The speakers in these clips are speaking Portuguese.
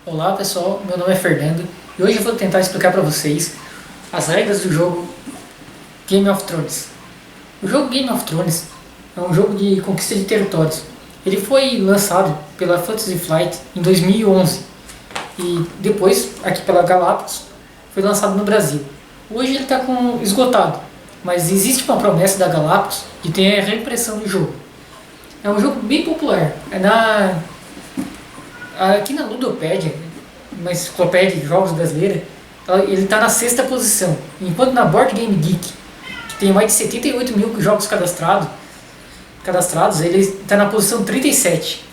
Olá pessoal, meu nome é Fernando e hoje eu vou tentar explicar para vocês as regras do jogo Game of Thrones. O jogo Game of Thrones é um jogo de conquista de territórios. Ele foi lançado pela Fantasy Flight em 2011 e depois, aqui pela Galápagos, foi lançado no Brasil. Hoje ele está esgotado, mas existe uma promessa da Galápagos de ter a reimpressão do jogo. É um jogo bem popular. Aqui na Ludopédia, uma enciclopédia de jogos brasileira, ele está na sexta posição, enquanto na Board Game Geek, que tem mais de 78 mil jogos cadastrados, ele está na posição 37.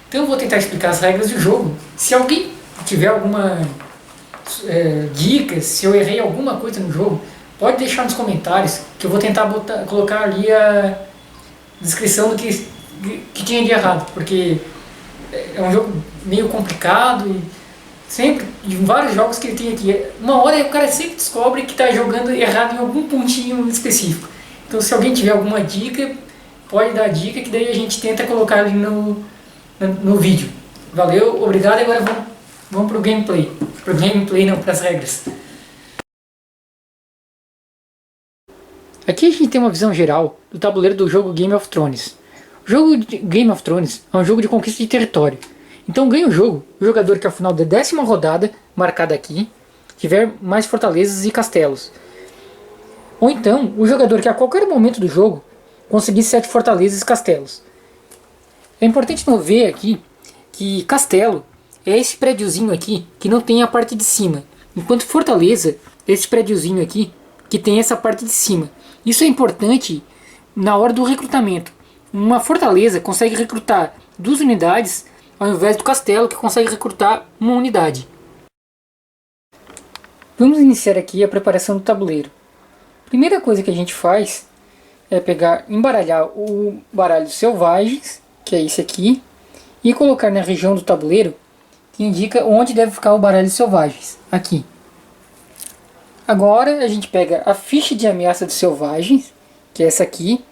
Então eu vou tentar explicar as regras do jogo. Se alguém tiver alguma dica, se eu errei alguma coisa no jogo, pode deixar nos comentários, que eu vou tentar colocar ali a descrição do que tinha de errado, porque é um jogo meio complicado e sempre, em vários jogos que ele tem aqui, uma hora o cara sempre descobre que está jogando errado em algum pontinho específico. Então se alguém tiver alguma dica, pode dar dica que daí a gente tenta colocar ali no vídeo. Valeu, obrigado e agora vamos pro gameplay. Pro gameplay não, pras regras. Aqui a gente tem uma visão geral do tabuleiro do jogo Game of Thrones. O jogo Game of Thrones é um jogo de conquista de território. Então ganha o jogo o jogador que ao final da 10ª rodada, marcada aqui, tiver mais fortalezas e castelos. Ou então o jogador que a qualquer momento do jogo conseguir 7 fortalezas e castelos. É importante não ver aqui que castelo é esse prédiozinho aqui que não tem a parte de cima. Enquanto fortaleza é esse prédiozinho aqui que tem essa parte de cima. Isso é importante na hora do recrutamento. Uma fortaleza consegue recrutar 2 unidades ao invés do castelo que consegue recrutar uma unidade. Vamos iniciar aqui a preparação do tabuleiro. Primeira coisa que a gente faz é embaralhar o baralho selvagens, que é esse aqui, e colocar na região do tabuleiro que indica onde deve ficar o baralho selvagens, aqui. Agora a gente pega a ficha de ameaça dos selvagens, que é essa aqui,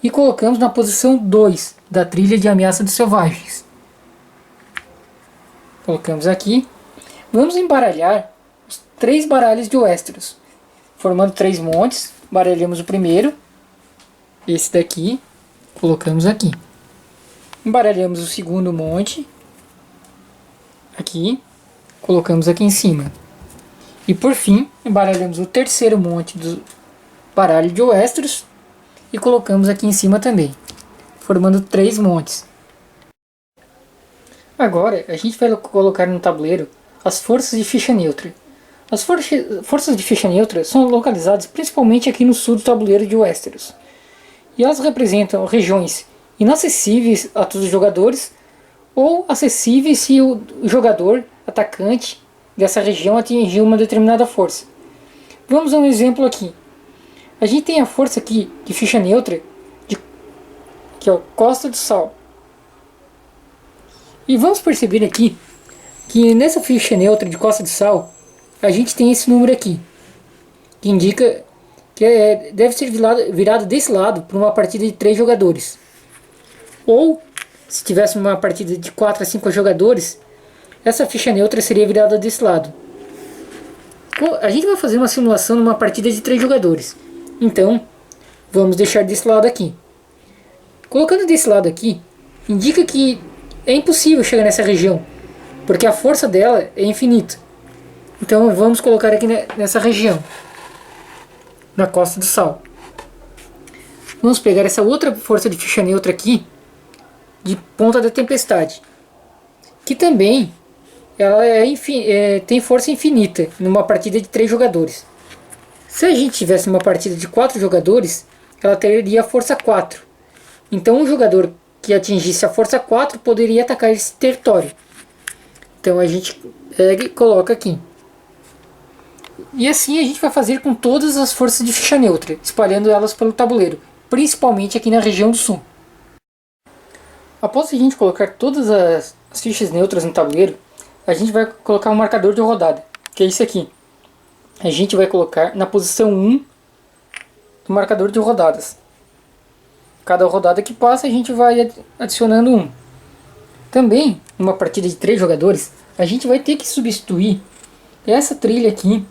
e colocamos na posição 2 da trilha de ameaça dos selvagens. Colocamos aqui. Vamos embaralhar os 3 baralhos de Westeros, formando 3 montes. Baralhamos o primeiro, esse daqui, colocamos aqui. Embaralhamos o segundo monte, aqui, colocamos aqui em cima. E por fim, embaralhamos o terceiro monte do baralho de Westeros e colocamos aqui em cima também, formando 3 montes. Agora a gente vai colocar no tabuleiro as forças de ficha neutra. As forças de ficha neutra são localizadas principalmente aqui no sul do tabuleiro de Westeros. E elas representam regiões inacessíveis a todos os jogadores ou acessíveis se o jogador atacante dessa região atingir uma determinada força. Vamos a um exemplo aqui. A gente tem a força aqui de ficha neutra, que é Costa do Sal. E vamos perceber aqui que nessa ficha neutra de Costa do Sal, a gente tem esse número aqui, que indica que deve ser virado desse lado para uma partida de 3 jogadores. Ou, se tivesse uma partida de 4 a 5 jogadores, essa ficha neutra seria virada desse lado. A gente vai fazer uma simulação numa partida de 3 jogadores. Então, vamos deixar desse lado aqui. Colocando desse lado aqui, indica que é impossível chegar nessa região, porque a força dela é infinita. Então vamos colocar aqui nessa região, na Costa do Sal. Vamos pegar essa outra força de ficha neutra aqui, de Ponta da Tempestade, que também ela tem força infinita numa partida de 3 jogadores. Se a gente tivesse uma partida de 4 jogadores, ela teria a força 4. Então um jogador que atingisse a força 4 poderia atacar esse território. Então a gente pega e coloca aqui. E assim a gente vai fazer com todas as forças de ficha neutra, espalhando elas pelo tabuleiro, principalmente aqui na região do sul. Após a gente colocar todas as fichas neutras no tabuleiro, a gente vai colocar um marcador de rodada, que é esse aqui. A gente vai colocar na posição 1 do marcador de rodadas. Cada rodada que passa a gente vai adicionando 1. Também, numa partida de 3 jogadores, a gente vai ter que substituir essa trilha aqui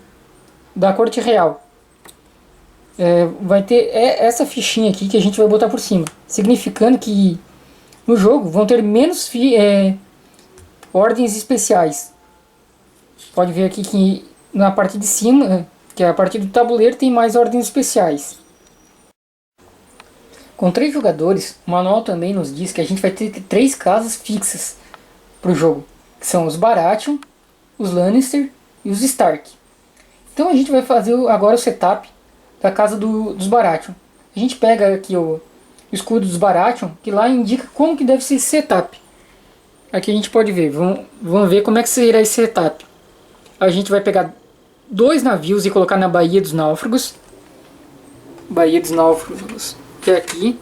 da corte real. Vai ter essa fichinha aqui que a gente vai botar por cima, significando que no jogo vão ter menos ordens especiais. Pode ver aqui que na parte de cima, que é a parte do tabuleiro, tem mais ordens especiais. Com 3 jogadores, o manual também nos diz que a gente vai ter 3 casas fixas para o jogo, que são os Baratheon, os Lannister e os Stark. Então a gente vai fazer agora o setup da casa dos Baratheon. A gente pega aqui o escudo dos Baratheon, que lá indica como que deve ser esse setup. Aqui a gente pode ver, vamos ver como é que será esse setup. A gente vai pegar 2 navios e colocar na Baía dos Náufragos. Baía dos Náufragos, que é aqui.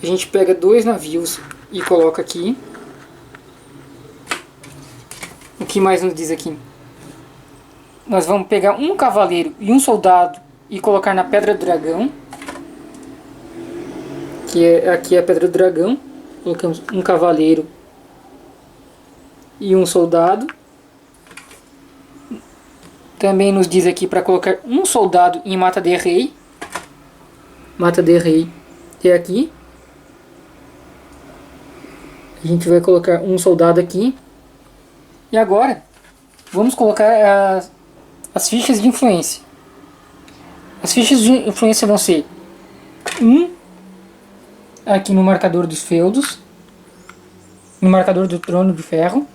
A gente pega 2 navios e coloca aqui. O que mais nos diz aqui? Nós vamos pegar um cavaleiro e um soldado e colocar na Pedra do Dragão. Aqui é a Pedra do Dragão. Colocamos um cavaleiro e um soldado. Também nos diz aqui para colocar um soldado em Mata de Rei. Mata de Rei é aqui. A gente vai colocar um soldado aqui. E agora vamos colocar as fichas de influência. As fichas de influência vão ser aqui no marcador dos feudos, no marcador do Trono de Ferro.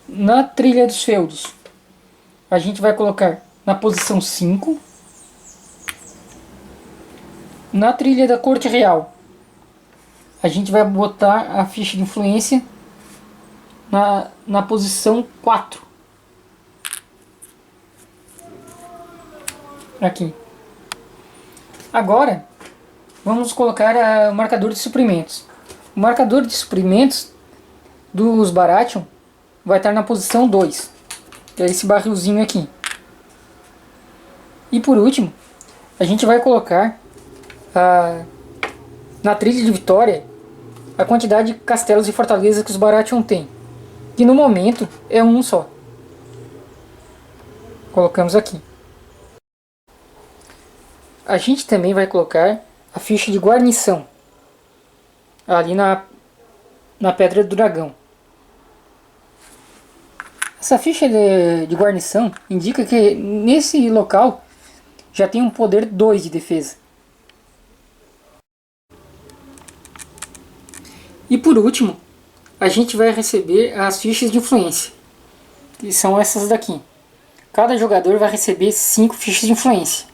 Na trilha dos feudos a gente vai colocar na posição 5. Na trilha da corte real a gente vai botar a ficha de influência na posição 4. Aqui. Agora vamos colocar o marcador de suprimentos. O marcador de suprimentos dos Baratheon vai estar na posição 2. Que é esse barrilzinho aqui. E por último, a gente vai colocar na trilha de vitória a quantidade de castelos e fortalezas que os Baratheon têm. Que no momento é um só. Colocamos aqui. A gente também vai colocar a ficha de guarnição ali na Pedra do Dragão. Essa ficha de guarnição indica que nesse local já tem um poder 2 de defesa. E por último, a gente vai receber as fichas de influência, que são essas daqui. Cada jogador vai receber 5 fichas de influência.